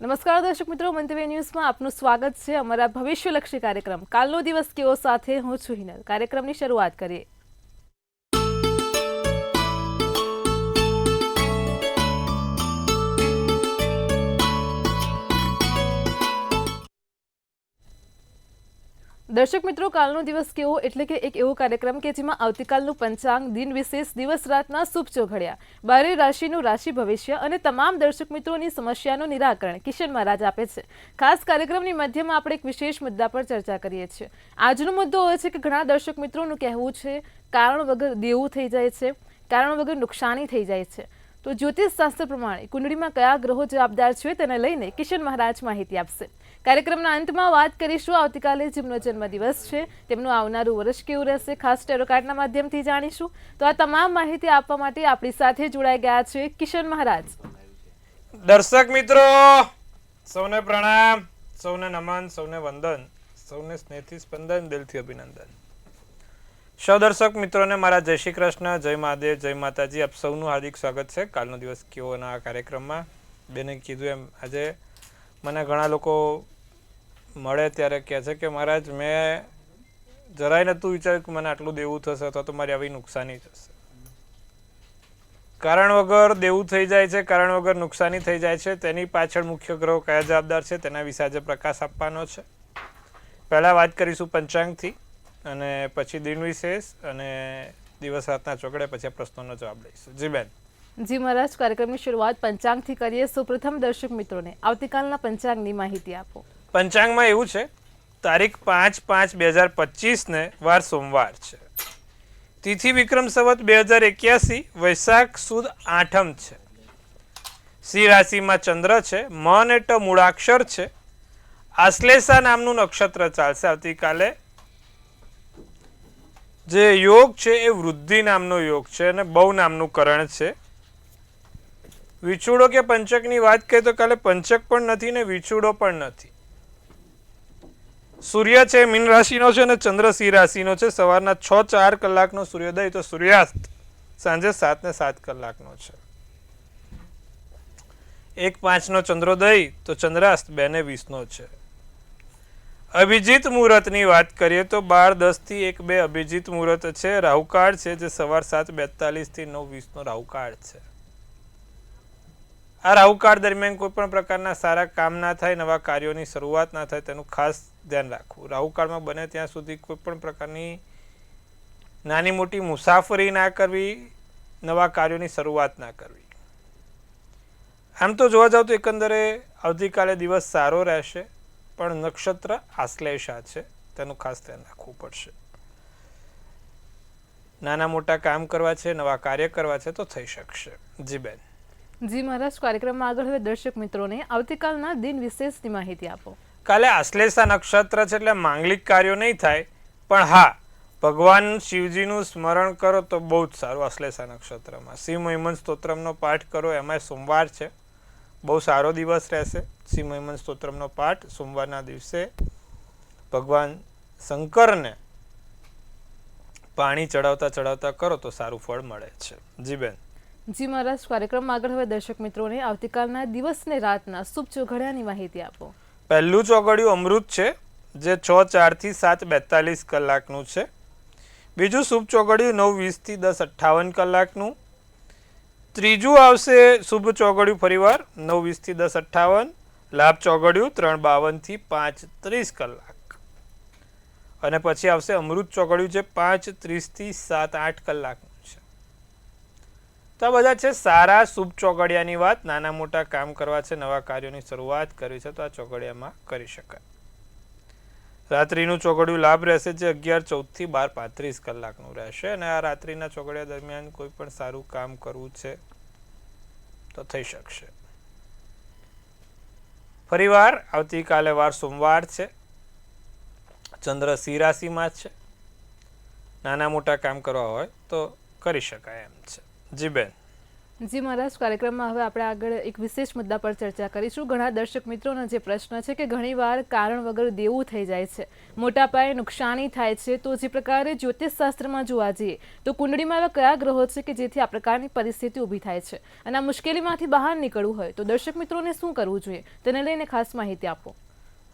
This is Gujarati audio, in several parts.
નમસ્કાર દર્શક મિત્રો, મંતવ્ય ન્યૂઝમાં આપનું સ્વાગત છે. અમારા ભવિષ્યલક્ષી કાર્યક્રમ કાલનો દિવસ કેવો સાથે હું છું હિનલ. કાર્યક્રમની શરૂઆત કરીએ. દર્શક મિત્રો, કાલનો દિવસ કેવો એટલે કે એક એવો કાર્યક્રમ કે જેમાં આવતીકાલનું પંચાંગ, દિન વિશેષ, દિવસ રાતના શુભ ચોઘડિયા, 12 રાશિનું રાશિ ભવિષ્ય અને તમામ દર્શક મિત્રોની સમસ્યાનું નિરાકરણ કિશન મહારાજ આપે છે. ખાસ કાર્યક્રમની મધ્યમાં આપણે એક વિશેષ મુદ્દા પર ચર્ચા કરીએ છીએ. આજનો મુદ્દો એ છે કે ઘણા દર્શક મિત્રોનું કહેવું છે કારણ વગર દેવું થઈ જાય છે, કારણ વગર નુકસાની થઈ જાય છે. તો જ્યોતિષ શાસ્ત્ર પ્રમાણે કુંડળીમાં કયા ગ્રહો જવાબદાર છે તેને લઈને કિશન મહારાજ માહિતી આપશે. કાર્યક્રમના અંતમાં વાત કરીશું આવતીકાલે જેમનો જન્મદિવસ છે તેમનું આવનારું વર્ષ કેવું રહેશે, ખાસ ટેરો કાર્ડના માધ્યમથી જાણીશું. તો આ તમામ માહિતી આપવા માટે આપણી સાથે જોડાઈ ગયા છે કિશન મહારાજ. દર્શક મિત્રો સૌને પ્રણામ, સૌને નમન, સૌને વંદન, સૌને સ્નેહથી સ્પંદન, દિલથી અભિનંદન. સૌ દર્શક મિત્રોને મારા જય શ્રી કૃષ્ણ, જય મહાદેવ, જય માતાજી. આપ સૌનું હાર્દિક સ્વાગત છે કાલનો દિવસ કેવોના આ કાર્યક્રમમાં. બેને કીધું એમ આજે મને ઘણા લોકો મળે ત્યારે કહે છે કે મહારાજ મેં જરાય નહોતું વિચાર્યું કે મને આટલું દેવું થશે અથવા તો મારી આવી નુકસાની થશે. કારણ વગર દેવું થઈ જાય છે, કારણ વગર નુકસાની થઈ જાય છે. તેની પાછળ મુખ્ય ગ્રહો કયા જવાબદાર છે તેના વિશે આજે પ્રકાશ આપવાનો છે. પહેલાં વાત કરીશું પંચાંગથી અને પછી દિન વિશેષ અને દિવસ રાતના ચોકડે, પછી પ્રશ્નોનો જવાબ લઈશું. જી બેન. જી મહારાજ, કાર્યક્રમની શરૂઆત પંચાંગથી કરીએ. સૌપ્રથમ દર્શક મિત્રોને આવતીકાલના પંચાંગની માહિતી આપો. પંચાંગમાં એવું છે, તારીખ 5/5/2025 ને વાર સોમવાર છે. તિથિ વિક્રમ સંવત 2081, વૈશાખ સુદ 8મ છે. સિંહ રાશિમાં ચંદ્ર છે. મ અને ટ મૂળાક્ષર છે. આશ્લેષા નામનું નક્ષત્ર ચાલશે આવતીકાલે. જે યોગ છે એ વૃદ્ધિ નામનો યોગ છે અને બહુ નામનું કરણ છે. વિછુડો કે પંચકની વાત કરીએ તો કાલે પંચક પણ નથી ને વિછુડો પણ નથી. સૂર્ય છે મીન રાશિનો છે અને ચંદ્ર સિંહ રાશિનો છે. સવારના 6:04 કલાકનો સૂર્યોદય, તો સૂર્યાસ્ત સાંજે 7:07 કલાકનો છે. 1:05 ચંદ્રોદય, તો ચંદ્રાસ્ત 2:20 છે. અભિજીત મુહૂર્તની વાત કરીએ તો 12:10 થી 1:02 અભિજીત મુહૂર્ત છે. રાહુકાળ છે જે સવાર 7:42 થી 9:20 રાહુકાળ છે. આ રાહુકાળ દરમિયાન કોઈ પણ પ્રકારના સારા કામ ના થાય, નવા કાર્યોની શરૂઆત ના થાય, તેનું ખાસ ધ્યાન રાખવું. રાહુકાળમાં બને ત્યાં સુધી કોઈ પણ પ્રકારની નાની મોટી મુસાફરી ના કરવી, નવા કાર્યોની શરૂઆત ના કરવી. આમ તો જોવા જાવ તો એકંદરે આવતીકાલે દિવસ સારો રહેશે, પણ નક્ષત્ર આશ્લેષા છે, તેનું ખાસ ધ્યાન રાખવું પડશે. નાના મોટા કામ કરવા છે, નવા કાર્ય કરવા છે તો થઈ શકશે. જી બેન. જી મહારાજ, કાર્યક્રમમાં આગળ હવે દર્શક મિત્રોને આવતીકાલના દિન વિશેષની માહિતી આપો. કાલે આશ્લેષા નક્ષત્ર છે એટલે માંગલિક કાર્યો નહીં થાય, પણ હા ભગવાન શિવજીનું સ્મરણ કરો તો બહુ જ સારું. આશ્લેષા નક્ષત્રમાં શિવ મહિમન સ્તોત્રમનો પાઠ કરો, એમાં સોમવાર છે, બહુ સારો દિવસ રહેશે. શિવ મહિમન સ્તોત્રમનો પાઠ સોમવારના દિવસે ભગવાન શંકરને પાણી ચડાવતા ચડાવતા કરો તો સારું ફળ મળે છે. જી બેન. જી મહારાજ, કાર્યક્રમમાં આગળ હવે દર્શક મિત્રોને આવતીકાલના દિવસ ને રાતના શુભ ચોઘડિયાની માહિતી આપો. પહેલું ચોઘડિયું અમૃત છે જે 6:04 થી 7:42 કલાકનું છે. બીજું શુભ ચોઘડિયું 9:20 થી 10:58 કલાકનું. ત્રીજું આવશે શુભ ચોઘડિયું ફરીવાર 9:20 થી 10:58. લાભ ચોઘડિયું 3:52 થી 5:30 કલાક. અને પછી આવશે અમૃત ચોઘડિયું જે 5:30 થી 7:08 કલાકનું છે. તો આ બધા છે સારા શુભ ચોઘડિયાની વાત. નાના મોટા કામ કરવા છે, નવા કાર્યોની શરૂઆત કરવી છે તો આ ચોઘડિયામાં કરી શકાય. રાત્રિનું ચોઘડિયું લાભ રહેશે જે 11:14 થી 12:35 કલાકનું રહેશે. અને આ રાત્રિના ચોઘડિયા દરમિયાન કોઈ પણ સારું કામ કરવું છે તો થઈ શકશે. ફરીવાર આવતીકાલે વાર સોમવાર છે. ચંદ્ર સિંહ રાશિમાં છે. નાના મોટા કામ કરવા હોય તો કરી શકાય એમ છે. જી બેન. જી મહારાજ, કાર્યક્રમમાં હવે આપણે આગળ એક વિશેષ મુદ્દા પર ચર્ચા કરીશું. ઘણા દર્શક મિત્રોનો જે પ્રશ્ન છે કે ઘણીવાર કારણ વગર દેવું થઈ જાય છે, મોટા પાયે નુકસાની થાય છે, તો જે પ્રકારે જ્યોતિષશાસ્ત્રમાં જોવા જઈએ તો કુંડળીમાં એવા કયા ગ્રહો છે કે જેથી આ પ્રકારની પરિસ્થિતિ ઊભી થાય છે, અને આ મુશ્કેલીમાંથી બહાર નીકળવું હોય તો દર્શક મિત્રોને શું કરવું જોઈએ, તેને લઈને ખાસ માહિતી આપો.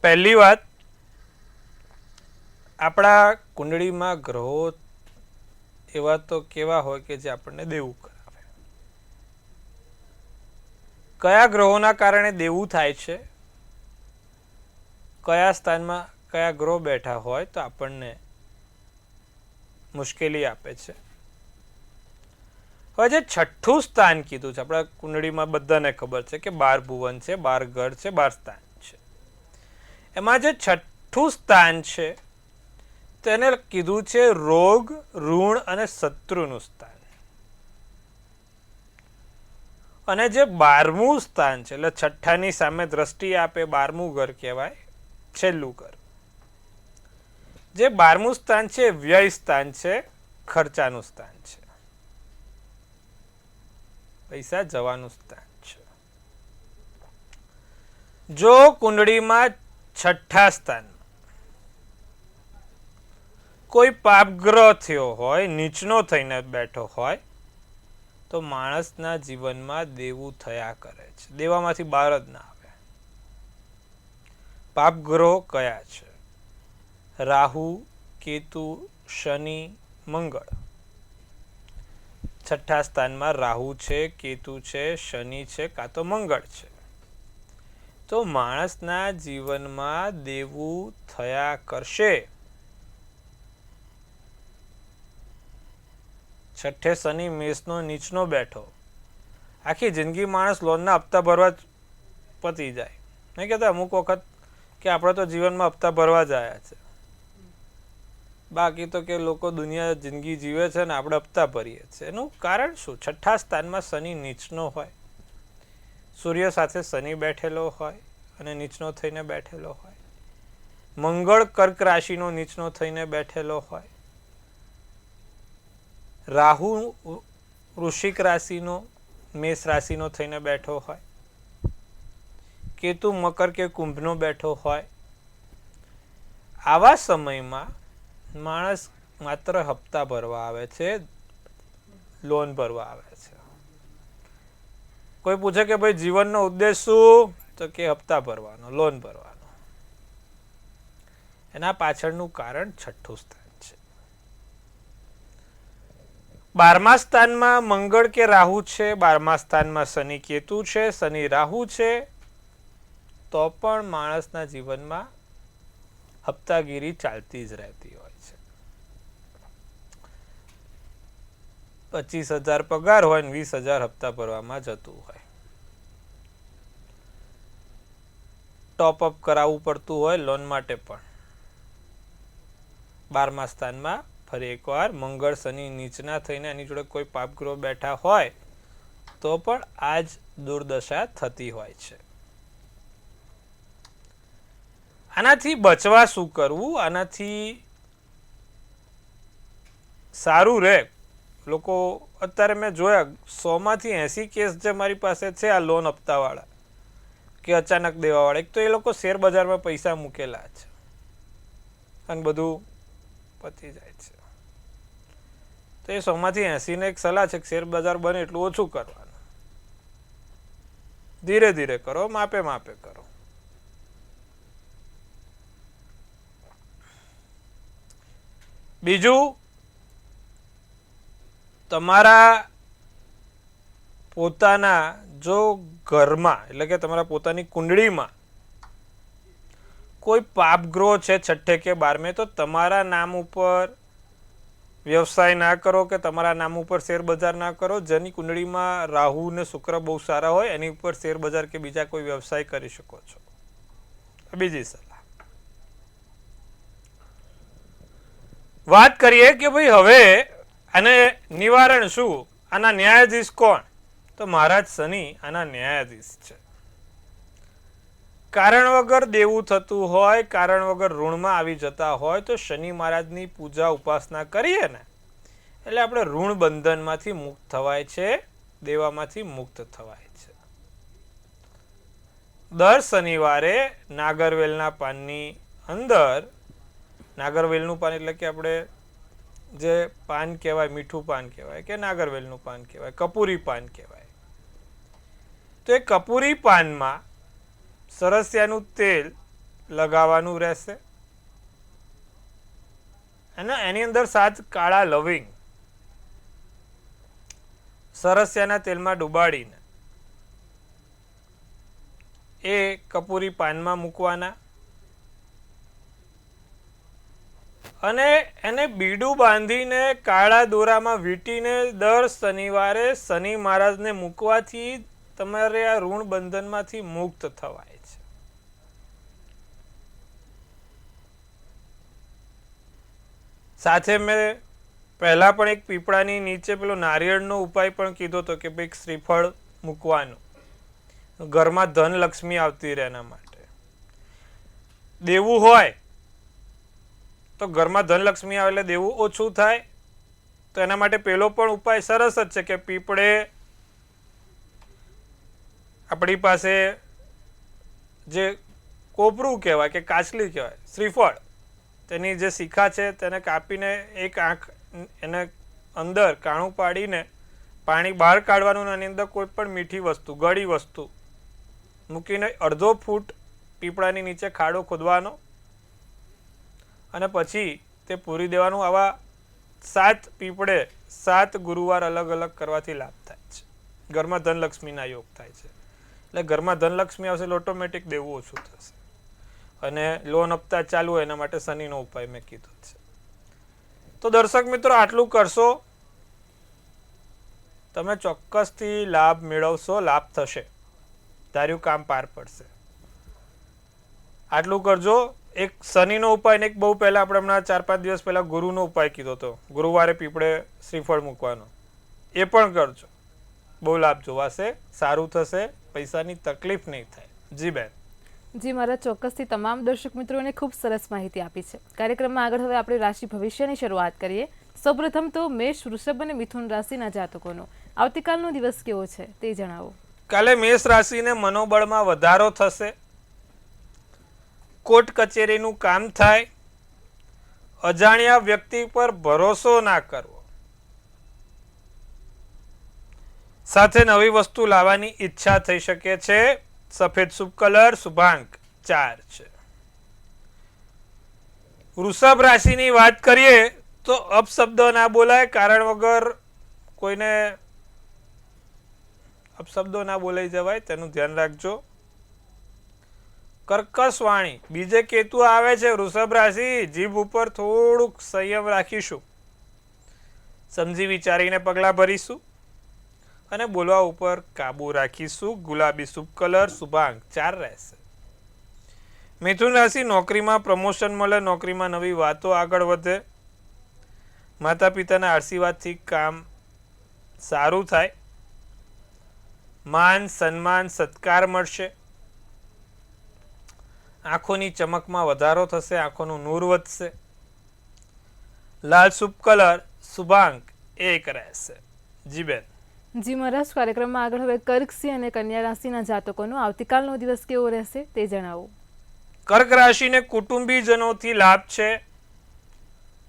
પહેલી વાત, આપણા કુંડળીમાં ગ્રહો એવા તો કેવા હોય કે જે આપણને દેવું કરાવે. કયા ગ્રહોના કારણે દેવું થાય છે, કયા સ્થાનમાં કયા ગ્રહો બેઠા હોય તો આપણને મુશ્કેલી આપે છે. હવે જે છઠ્ઠું સ્થાન કીધું છે, આપણા કુંડળીમાં બધાને ખબર છે કે 12 ભુવન છે, 12 ગઢ છે, 12 સ્થાન છે. એમાં જે છઠ્ઠું સ્થાન છે તેને કીધું છે રોગ, ઋણ અને શત્રુનું સ્થાન. અને જે 12મું સ્થાન છે, એટલે છઠ્ઠાની સામે દ્રષ્ટિ આપે 12મું ઘર કહેવાય, છેલ્લું ઘર. જે 12મું સ્થાન છે વ્યય સ્થાન છે, ખર્ચાનું સ્થાન છે, પૈસા જવાનું સ્થાન છે. જો કુંડળીમાં છઠ્ઠા સ્થાન કોઈ પાપગ્રહ થયો હોય, નીચનો થઈને બેઠો હોય તો માણસના જીવનમાં દેવું થયા કરે છે, દેવામાંથી બહાર જ ના આવે. પાપગ્રહો કયા છે? રાહુ, કેતુ, શનિ, મંગળ. છઠ્ઠા સ્થાનમાં રાહુ છે, કેતુ છે, શનિ છે, કાં તો મંગળ છે. તો માણસના જીવનમાં દેવું થયા કરશે. છઠ્ઠે શનિ મેષનો નીચનો બેઠો, આખી જિંદગી માણસ લોનના હપ્તા ભરવા જ પતી જાય. નહીં કહેતા અમુક વખત કે આપણે તો જીવનમાં હપ્તા ભરવા જ આવ્યા છે, બાકી તો કે લોકો દુનિયા જિંદગી જીવે છે ને આપણે હપ્તા ભરીએ છીએ. એનું કારણ શું? છઠ્ઠા સ્થાનમાં શનિ નીચનો હોય, સૂર્ય સાથે શનિ બેઠેલો હોય અને નીચનો થઈને બેઠેલો હોય. મંગળ કર્ક રાશિનો નીચનો થઈને બેઠેલો હોય. રાહુ વૃશ્ચિક રાશિનો મેષ રાશિનો થઈને બેઠો હોય. કેતુ મકર કે કુંભનો બેઠો હોય. આવા સમયમાં માણસ માત્ર હપ્તા ભરવા આવે છે, લોન ભરવા આવે છે. કોઈ પૂછે કે ભાઈ જીવનનો ઉદ્દેશ શું? તો કે હપ્તા ભરવાનો, લોન ભરવાનો. એના પાછળનું કારણ છઠ્ઠું સ્થાન છે. 12મા સ્થાનમાં મંગળ કે રાહુ છે, 12મા સ્થાનમાં શનિ કેતુ છે, શનિ રાહુ છે, તો પણ માણસના જીવનમાં હપ્તાગીરી ચાલતી જ રહેતી હોય છે. 25,000 પગાર હોય ને 20,000 હપ્તા ભરવામાં જતું હોય. ટોપઅપ કરાવવું પડતું હોય લોન માટે પણ. 12મા સ્થાનમાં ફરી એકવાર મંગળ શનિ નીચના થઈને એની જોડે કોઈ પાપગ્રહ બેઠા હોય તો પણ આ જ દુર્દશા થતી હોય છે. આનાથી બચવા શું કરવું? આનાથી સારું રહે. લોકો અત્યારે મેં જોયા 100માંથી 80 કેસ જે મારી પાસે છે આ લોન હપ્તાવાળા કે અચાનક દેવાવાળા. એક તો એ લોકો શેર બજારમાં પૈસા મૂકેલા છે અને બધું પતી જાય છે. તો એ 100માંથી 80ને એક સલાહ છે કે શેર બજાર બને એટલું ઓછું કરવાનું. ધીરે ધીરે કરો, માપે માપે કરો. બીજું, તમારા પોતાના જો ઘરમાં એટલે કે તમારા પોતાની કુંડળીમાં કોઈ પાપગ્રહ છે છઠ્ઠે કે 12મે, તો તમારા નામ ઉપર વ્યવસાય ના કરો કે તમારા નામ ઉપર શેર બજાર ના કરો. જેની કુંડળીમાં રાહુ ને શુક્ર બહુ સારા હોય એની ઉપર શેર બજાર કે બીજા કોઈ વ્યવસાય કરી શકો છો. બીજી સલાહ. વાત કરીએ કે ભાઈ હવે આને નિવારણ શું? આના ન્યાયાધીશ કોણ? તો મહારાજ શનિ આના ન્યાયાધીશ છે. કારણ વગર દેવું થતું હોય, કારણ વગર ઋણમાં આવી જતા હોય તો શનિ મહારાજની પૂજા ઉપાસના કરીએ ને એટલે આપણે ઋણ બંધનમાંથી મુક્ત થવાય છે દેવામાંથી મુક્ત થવાય છે. દર શનિવારે નાગરવેલના પાનની અંદર, નાગરવેલનું પાન એટલે કે આપણે જે પાન કહેવાય, મીઠું પાન કહેવાય કે નાગરવેલનું પાન કહેવાય, કપૂરી પાન કહેવાય, તો એ કપૂરી પાનમાં સરસિયાનું તેલ લગાવવાનું રહેશે અને એની અંદર 7 કાળા લવિંગ સરસિયાના તેલમાં ડુબાડીને એ કપૂરી પાનમાં મૂકવાના અને એને બીડું બાંધીને કાળા દોરામાં વીંટીને દર શનિવારે શનિ મહારાજને મૂકવાથી તમારે આ ઋણ બંધનમાંથી મુક્ત થવાય છે. સાથે મેં પહેલા પણ એક પીપળાની નીચે પેલો નારિયેળનો ઉપાય પણ કીધો હતો કે ભાઈ શ્રીફળ મૂકવાનું, ઘરમાં ધન લક્ષ્મી આવતી રહે એના માટે. દેવું હોય તો ઘરમાં ધનલક્ષ્મી આવે એટલે દેવું ઓછું થાય, તો એના માટે પેલો પણ ઉપાય સરસ જ છે કે પીપળે આપણી પાસે જે કોપરું કહેવાય કે કાચલી કહેવાય, શ્રીફળ, તેની જે શિખા છે તેને કાપીને એક આંખ એને અંદર કાણું પાડીને પાણી બહાર કાઢવાનું, એની અંદર કોઈ પણ મીઠી વસ્તુ, ગળી વસ્તુ મૂકીને અડધો ફૂટ પીપળાની નીચે ખાડો ખોદવાનો અને પછી તે પૂરી દેવાનું. આવા 7 પીપળે 7 ગુરુવાર અલગ અલગ કરવાથી લાભ થાય છે. ઘરમાં ધનલક્ષ્મીના યોગ થાય છે. એટલે ઘરમાં ધનલક્ષ્મી આવશે એટલે ઓટોમેટિક દેવું ઓછું થશે અને લોન હપ્તા ચાલુ હોય એના માટે શનિનો ઉપાય મેં કીધો છે. તો દર્શક મિત્રો, આટલું કરશો તમે ચોક્કસથી લાભ મેળવશો, લાભ થશે, ધાર્યું કામ પાર પડશે. આટલું કરજો. એક શનિનો ઉપાય ને એક બહુ પહેલા આપણે હમણાં 4-5 દિવસ પહેલા ગુરુનો ઉપાય કીધો હતો, ગુરુવારે પીપળે શ્રીફળ મૂકવાનો, એ પણ કરજો, બહુ લાભ જોવાશે, સારું થશે, પૈસાની તકલીફ નહીં થાય. જી બેન. જી મારા, ચોક્કસથી તમામ દર્શક મિત્રોને ખૂબ સરસ માહિતી આપી છે. કાર્યક્રમમાં આગળ હવે આપણે રાશિ ભવિષ્યની શરૂઆત કરીએ. સૌપ્રથમ તો મેષ, વૃષભ અને મિથુન રાશિના જાતકોનો આવતીકાલનો દિવસ કેવો છે તે જણાવો. કાલે મેષ રાશિને મનોબળમાં વધારો થશે, કોર્ટ કચેરીનું કામ થાય, અજાણ્યા વ્યક્તિ પર ભરોસો ના કરવો, સાથે નવી વસ્તુ લાવવાની ઈચ્છા થઈ શકે છે. સફેદ શુભ કલર, શુભાંક 4 છે. વૃષભ રાશિની વાત કરીએ તો અપશબ્દ ના બોલાય, કારણ વગર કોઈને અપશબ્દો ના બોલાઈ જવાય, તેનું ધ્યાન રાખજો. કર્કશ વાણી, બીજે કેતુ આવે છે, વૃષભ રાશિ જીભ ઉપર થોડુંક સંયમ રાખીશું, સમજી વિચારીને પગલાં ભરીશું અને બોલવા ઉપર કાબુ રાખીશું. ગુલાબી શુભ કલર, શુભાંક 4 રહેશે. મિથુન રાશિ, નોકરીમાં પ્રમોશન મળે, નોકરીમાં નવી વાતો આગળ વધે, માતા પિતાના આશીર્વાદથી કામ સારું થાય, માન સન્માન સત્કાર મળશે, આંખોની ચમકમાં વધારો થશે, આંખોનું નૂર વધશે. લાલ શુભ કલર, શુભાંક 1 રહેશે. જી બેન. જી મહારાજ, કાર્યક્રમમાં આગળ હવે કર્ક, સિંહ અને કન્યા રાશિના જાતકોનો આવતીકાલનો દિવસ કેવો રહેશે તે જણાવો. કર્ક રાશિને કુટુંબીજનોથી લાભ છે,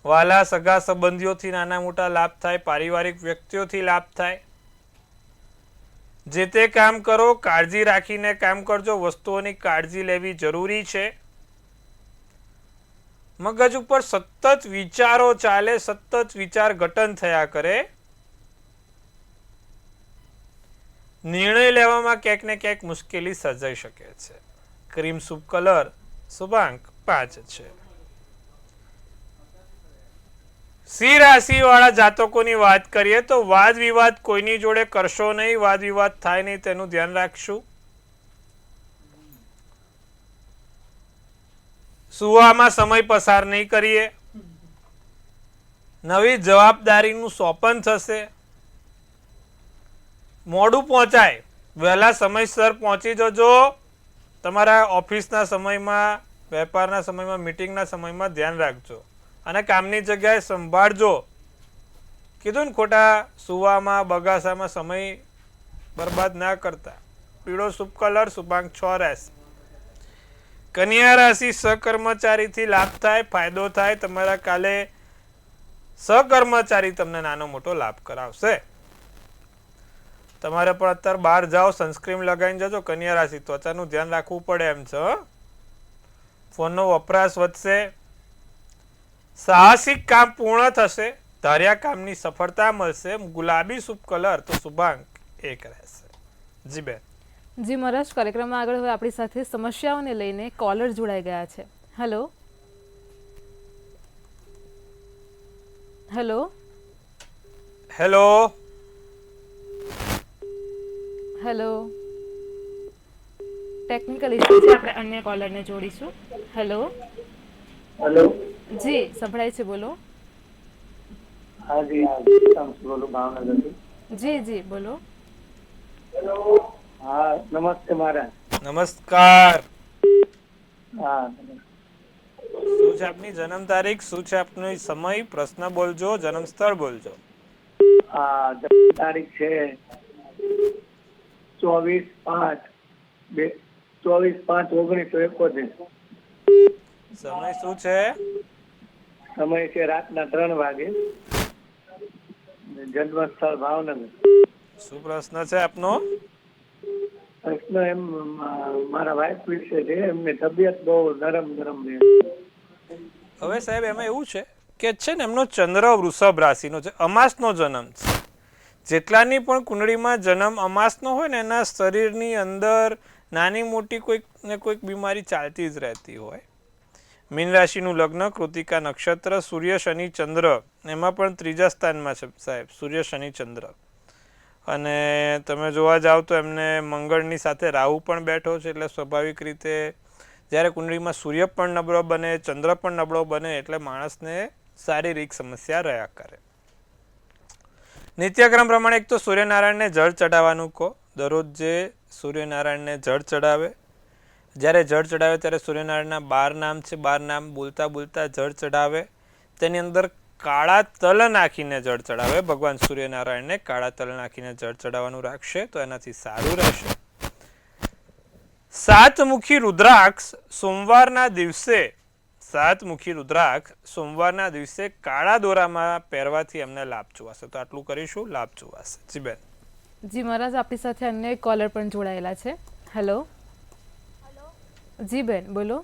વાલા સગા સંબંધીઓથી નાના મોટા લાભ થાય, પારિવારિક વ્યક્તિઓથી લાભ થાય. જે તે કામ કરો કાળજી રાખીને કામ કરજો, વસ્તુઓની કાળજી લેવી જરૂરી છે. મગજ ઉપર સતત વિચારો ચાલે, સતત વિચાર ઘટન થયા કરે, નિર્ણય લેવામાં ક્યાંક ને ક્યાંક મુશ્કેલી સર્જાઈ શકે છે. ક્રીમ શુભ કલર, શુભાંક 5 છે. સિંહ રાશિ વાળા જાતકોની વાત કરીએ તો વાદ વિવાદ કોઈની જોડે કરશો નહીં, વાદ વિવાદ થાય નહીં તેનું ધ્યાન રાખશું. સુવામાં સમય પસાર નહીં કરીએ, નવી જવાબદારીનું સોપન થશે. મોડું પહોંચાય, વહેલા સમયસર પહોંચી જજો. તમારા ઓફિસના સમયમાં, વેપારના સમયમાં, મીટિંગના સમયમાં ધ્યાન રાખજો અને કામની જગ્યાએ સંભાળજો. કીધું ને, ખોટા સુવામાં બગાસામાં સમય બરબાદ ના કરતા. પીળો શુભ કલર, શુભાંક 6 રહેશે. કન્યા રાશિ સહકર્મચારીથી લાભ થાય, ફાયદો થાય. તમારા કાલે સહકર્મચારી તમને નાનો મોટો લાભ કરાવશે. તમારે પણ અત્યારે બહાર જાઓ, સનસ્ક્રીન લગાવીને જજો. કન્યા રાશિ ત્વચાનું ધ્યાન રાખવું પડે એમ છે. ફોનનો વપરાશ વધશે. સાહસિક કામ પૂર્ણ થશે. ધાર્યા કામની સફળતા મળશે. ગુલાબી શુભ કલર તો શુભાંક 1 રહેશે. જી બેન. જી મહારાજ, કાર્યક્રમમાં આગળ હવે આપણી સાથે સમસ્યાઓને લઈને કોલર જોડાઈ ગયા છે. Hello hello hello hello. Technical issue છે, આપણે અન્ય કોલરને જોડીશું. હેલો हेलो જી, સંભળાય છે, બોલો. हाँ जी हाँ बोलो भावनगर से જી જી બોલો. हाँ नमस्ते महाराज નમસ્કાર. हाँ શું છે આપની જન્મ તારીખ, શું છે આપનો સમય, પ્રશ્ન બોલજો, જન્મ સ્થળ બોલજો. हाँ तारीख है 24/5/1971. સમય શું છે? સમય છે રાતના 3 વાગે. જન્મ સ્થળ ભાવનગર. શું પ્રશ્ન છે આપનો? પ્રશ્ન એમ મારા વાઇફ વિશે છે. એમની તબિયત બહુ નરમ રહે. હવે સાહેબ એમાં એવું છે કે છે ને, એમનો ચંદ્ર વૃષભ રાશિનો છે, અમાસનો જન્મ છે. જેટલાની પણ કુંડળીમાં જન્મ અમાસનો હોય ને, એના શરીરની અંદર નાની મોટી કોઈક ને કોઈક બીમારી ચાલતી જ રહેતી હોય. મીન રાશિનું લગ્ન, કૃતિકા નક્ષત્ર, સૂર્ય શનિ ચંદ્ર, એમાં પણ 3જા સ્થાનમાં છે સાહેબ, સૂર્ય શનિ ચંદ્ર. અને તમે જોવા જાઓ તો એમને મંગળની સાથે રાહુ પણ બેઠો છે. એટલે સ્વાભાવિક રીતે જ્યારે કુંડળીમાં સૂર્ય પણ નબળો બને, ચંદ્ર પણ નબળો બને, એટલે માણસને શારીરિક સમસ્યા રહ્યા કરે. નિત્યક્રમ પ્રમાણે એક તો સૂર્યનારાયણને જળ ચડાવવાનું કહો. દરરોજ જે સૂર્યનારાયણને જળ ચડાવે, જ્યારે જળ ચડાવે ત્યારે સૂર્યનારાયણના 12 નામ છે, 12 નામ બોલતા બોલતા જળ ચડાવે. તેની અંદર કાળા તલ નાખીને જળ ચડાવે. ભગવાન સૂર્યનારાયણને કાળા તલ નાખીને જળ ચડાવવાનું રાખશે તો એનાથી સારું રહેશે. 7મુખી રુદ્રાક્ષ સોમવારના દિવસે, 7મુખી રુદ્રાક્ષ સોમવારના દિવસે કાળા દોરામાં પહેરવાથી એમને લાભ જોવાશે. તો આટલું કરીશું, લાભ જોવાશે. જી બેન. જી મહારાજ, આપણી સાથે અન્ય એક કોલર પણ જોડાયેલા છે. હેલો જી બેન, બોલો.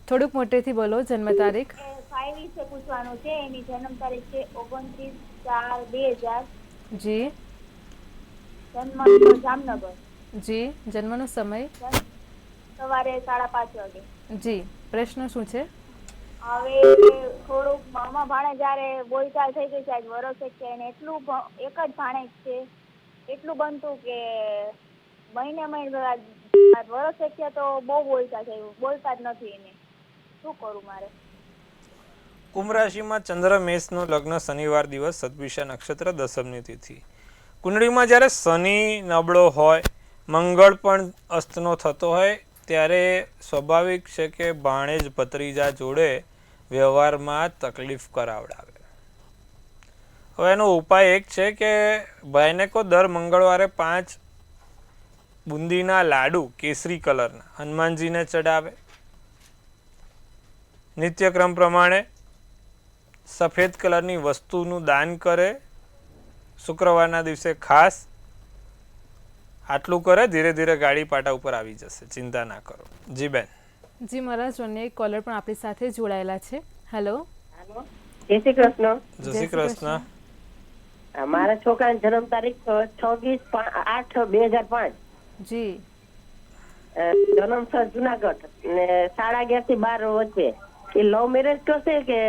થોડુંક મોટેથી બોલો. જન્મ તારીખ? ભાઈ વિશે પૂછવાનું છે. એની જન્મ તારીખ છે 29/4/2000. જી જન્મ જામનગર. જી. જન્મનો સમય? સવારે 5:30 વાગે. જી. પ્રશ્ન શું છે? હવે થોડુંક મામા ભાણે જયારે બોલચાલ થઈ ગઈ છે, આજ વરસ છે, એને એટલું એક જ ભાણે છે, એટલું બનતું કે મહિને વરસ છે તો બહુ બોલતા થયું, બોલતા જ નથી. એને શું કરું મારે? કુંભ રાશિમાં ચંદ્ર મેષનું લગ્ન, શનિવાર દિવસ, સદવિષા નક્ષત્ર, દસમની તિથિ. કુંડળીમાં જ્યારે શનિ નબળો હોય, મંગળ પણ અસ્તનો થતો હોય, ત્યારે સ્વાભાવિક છે કે ભાણેજ ભત્રીજા જોડે વ્યવહારમાં તકલીફ કરાવડાવે. હવે એનો ઉપાય એક છે કે ભાઈને કહો દર મંગળવારે 5 બુંદીના લાડુ કેસરી કલરના હનુમાનજીને ચડાવે. નિત્યક્રમ પ્રમાણે સફેદ કલરની વસ્તુનું દાન કરે શુક્રવારના દિવસે ખાસ. આટલું કરે, ધીરે ધીરે ગાડી પાટા ઉપર આવી જશે, ચિંતા ના કરો. જી બેન. જી મહારાજ, અન્ય એક કોલર પણ આપણી સાથે જોડાયેલા છે. હેલો જય શ્રી કૃષ્ણ. જય શ્રી કૃષ્ણ. મારા છોકરાની જન્મ તારીખ 26/8/2005. જી. જન્મ સ્થળ જુનાગઢ ને 11:30 થી 12 વચ્ચે. એ લવ મેરેજ કરશે કે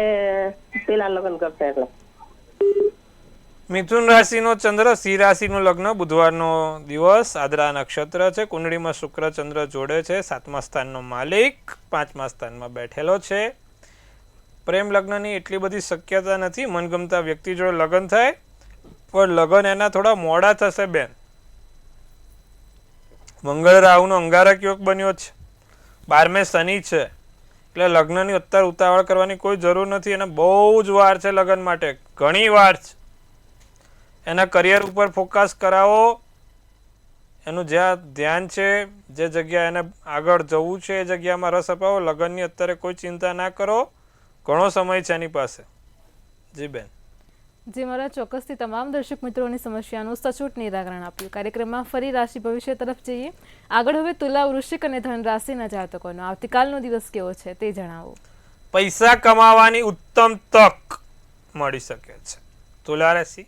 પેલા લગ્ન કરશે? એટલે મિથુન રાશિનો ચંદ્ર, સિંહ રાશિનું લગ્ન, બુધવારનો દિવસ, આદ્રા નક્ષત્ર છે. કુંડળીમાં શુક્ર ચંદ્ર જોડે છે. 7મા સ્થાનનો માલિક 5મા સ્થાનમાં બેઠેલો છે. પ્રેમ લગ્નની એટલી બધી શક્યતા નથી. મનગમતા વ્યક્તિ જોડે લગ્ન થાય, પણ લગ્ન એના થોડા મોડા થશે બેન. મંગળ રાહુનો અંગારક યોગ બન્યો છે. 12મે શનિ છે, એટલે લગ્નની અત્યારે ઉતાવળ કરવાની કોઈ જરૂર નથી. અને બહુ જ વાર છે લગ્ન માટે, ઘણી વાર છે. એના કરિયર ઉપર ફોકસ કરાવો, એનું જ્યાં ધ્યાન છે, જે જગ્યા એને આગળ જવું છે એ જગ્યામાં રસ અપાવો. લગ્નની અત્યારે કોઈ ચિંતા ના કરો, ઘણો સમય છે એની પાસે. જી બેન. જે મારા ચોક્કસથી તમામ દર્શક મિત્રોની સમસ્યાનું સચોટ નિરાકરણ આપ્યું. કાર્યક્રમમાં ફરી રાશિ ભવિષ્ય તરફ જઈએ. આગળ હવે તુલા, વૃશ્ચિક અને ધન રાશિના જાતકોનો આવતીકાલનો દિવસ કેવો છે તે જણાવો. પૈસા કમાવાની ઉત્તમ તક મળી શકે છે. તુલા રાશિ,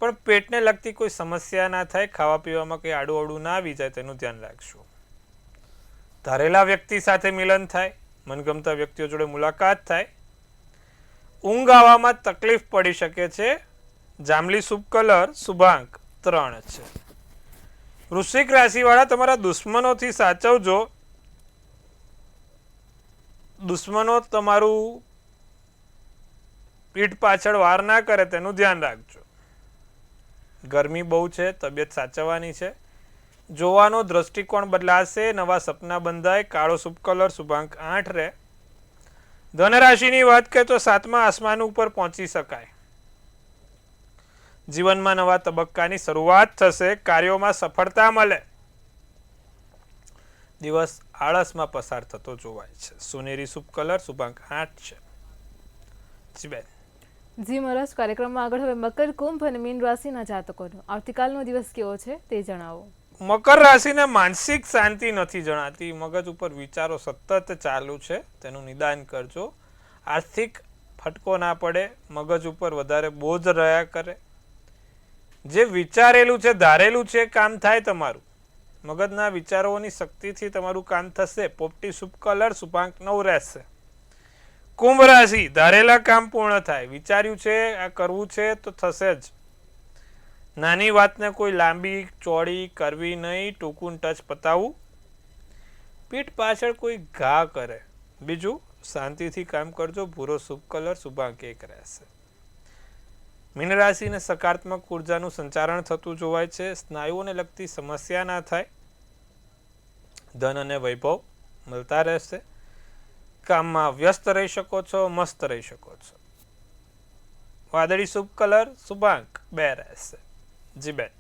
પણ પેટને લગતી કોઈ સમસ્યા ના થાય, ખાવા પીવામાં કંઈ આડું ના આવી જાય તેનું ધ્યાન રાખજો. ધારેલા વ્યક્તિ સાથે મિલન થાય, મનગમતા વ્યક્તિઓ જોડે મુલાકાત થાય. ઊંઘ આવવામાં તકલીફ પડી શકે છે. જાંબલી શુભ કલર શુભાંક 3 છે. વૃશ્ચિક રાશિવાળા, તમારા દુશ્મનોથી સાચવજો. દુશ્મનો તમારું પીઠ પાછળ વાર ના કરે તેનું ધ્યાન રાખજો. ગરમી બહુ છે, તબિયત સાચવવાની છે. જોવાનો દ્રષ્ટિકોણ બદલાશે, નવા સપના બંધાય. કાળો શુભ કલર શુભાંક 8 રહે. ધનરાશિની વાત કરીએ તો 7મા આસમાન ઉપર પહોંચી શકાય. જીવનમાં નવા તબક્કાની શરૂઆત થશે. કાર્યોમાં સફળતા મળે. દિવસ આળસમાં પસાર થતો જોવાય છે. સોનેરી શુભ કલર શુભાંક 8 છે. જી બેન. જી મહારાજ, કાર્યક્રમમાં આગળ હવે મકર, કુંભ અને મીન રાશિના જાતકોનો આવતીકાલનો દિવસ કેવો છે તે જણાવો. મકર રાશિને માનસિક શાંતિ નથી જણાતી. મગજ ઉપર વિચારો સતત ચાલુ છે, તેનું નિદાન કરજો. આર્થિક ફટકો ના પડે, મગજ ઉપર વધારે બોજ રહ્યા કરે. જે વિચારેલું છે, ધારેલું છે, કામ થાય તમારું. મગજના વિચારોની શક્તિથી તમારું કામ થશે. પોપટી શુભ કલર શુભાંક 9 રહેશે. કુંભ રાશિ, ધારેલા કામ પૂર્ણ થાય. વિચાર્યું છે આ કરવું છે તો થશે જ. નાની વાતને કોઈ લાંબી ચોડી કરવી નહીં, ટૂંકું ટચ પતાવવું. પીઠ પાછળ કોઈ ઘા કરે. બીજું, શાંતિથી કામ કરજો. ભૂરો શુભ કલર શુભાંક 1 રહેશે. મીન રાશિને સકારાત્મક ઉર્જાનું સંચારણ થતું જોવાય છે. સ્નાયુઓને લગતી સમસ્યા ના થાય. ધન અને વૈભવ મળતા રહેશે. કામમાં વ્યસ્ત રહી શકો છો, મસ્ત રહી શકો છો. વાદળી શુભ કલર શુભાંક 2 રહેશે. જી બેન.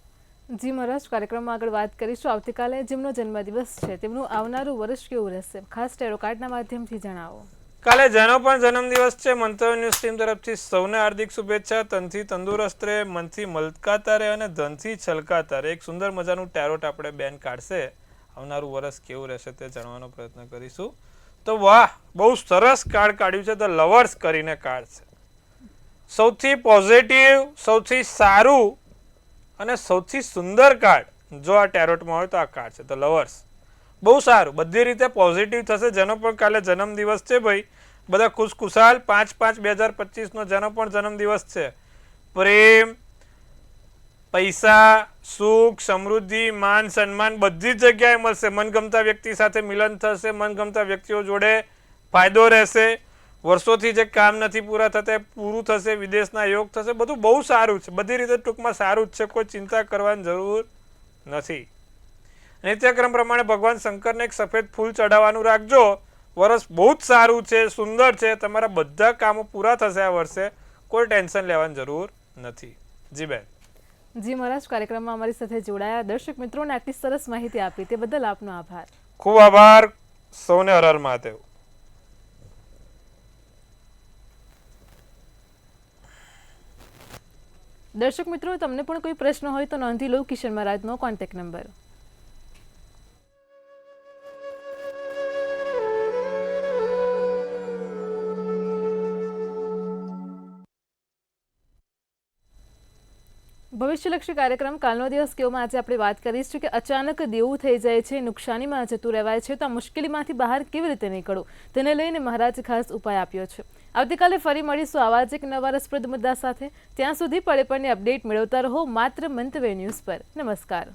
જી મહારાજ, કાર્યક્રમમાં આગળ વાત કરીશું આવતીકાલે જેમનો જન્મદિવસ છે તેમનું આવનારું વર્ષ કેવું રહેશે, ખાસ ટેરો કાર્ડના માધ્યમથી જણાવો. કાલે જેનો પણ જન્મદિવસ છે, મંતવ્ય ન્યૂઝ ટીમ તરફથી સૌને હાર્દિક શુભેચ્છા. તનથી તંદુરસ્ત રહે, મનથી મલકાતા રહે અને ધનથી છલકાતા રહે. એક સુંદર મજાનું ટેરોટ આપણે બેન કાઢશે. આવનારું વર્ષ કેવું રહેશે તે જાણવાનો પ્રયત્ન કરીશું. તો વાહ, બહુ સરસ કાર્ડ કાઢ્યું છે. ધ લવર્સ કરીને કાર્ડ છે. સૌથી પોઝિટિવ, સૌથી સારું અને સૌથી સુંદર કાર્ડ જો આ ટેરોટમાં હોય તો આ કાર્ડ છે. ધ લવર્સ બહુ સારું, બધી રીતે પોઝિટિવ થશે. જેનો પણ કાલે જન્મદિવસ છે ભાઈ, બધા ખુશખુશાલ. 5/5/2025 જેનો પણ જન્મદિવસ છે, પ્રેમ, પૈસા, સુખ, સમૃદ્ધિ, માન સન્માન બધી જ જગ્યાએ મળશે. મનગમતા વ્યક્તિ સાથે મિલન થશે. મનગમતા વ્યક્તિઓ જોડે ફાયદો રહેશે. વર્ષોથી જે કામ નથી પૂરા થતા પૂરું થશે. વિદેશના યોગ થશે. બધું બહુ સારું છે, બધી રીતે ટૂંકમાં સારું જ છે. કોઈ ચિંતા કરવાની જરૂર નથી. નિત્યક્રમ પ્રમાણે ભગવાન શંકરને એક સફેદ ફૂલ ચડાવવાનું રાખજો. વર્ષ બહુ જ સારું છે, સુંદર છે. તમારા બધા કામો પૂરા થશે આ વર્ષે. કોઈ ટેન્શન લેવાની જરૂર નથી. જી બેન. જી મહારાજ, કાર્યક્રમમાં અમારી સાથે જોડાયા દર્શક મિત્રોને આટલી સરસ માહિતી આપી તે બદલ આપનો આભાર. ખૂબ આભાર. સૌને હર હર મહાદેવ. દર્શક મિત્રો, તમને પણ કોઈ પ્રશ્ન હોય તો નોંધી લો કિશન મહારાજનો કોન્ટેક્ટ નંબર. ભવિષ્યલક્ષી કાર્યક્રમ કાલનો દિવસ કેવોમાં આજે આપણે વાત કરીશું કે અચાનક દેવું થઈ જાય છે, નુકસાનીમાં જતું રહેવાય છે, તો આ મુશ્કેલીમાંથી બહાર કેવી રીતે નીકળવું તેને લઈને મહારાજે ખાસ ઉપાય આપ્યો છે. આવતીકાલે ફરી મળીશું આવા જ એક નવા રસપ્રદ મુદ્દા સાથે. ત્યાં સુધી પળે પળની અપડેટ મેળવતા રહો માત્ર મંતવ્ય ન્યૂઝ પર. નમસ્કાર.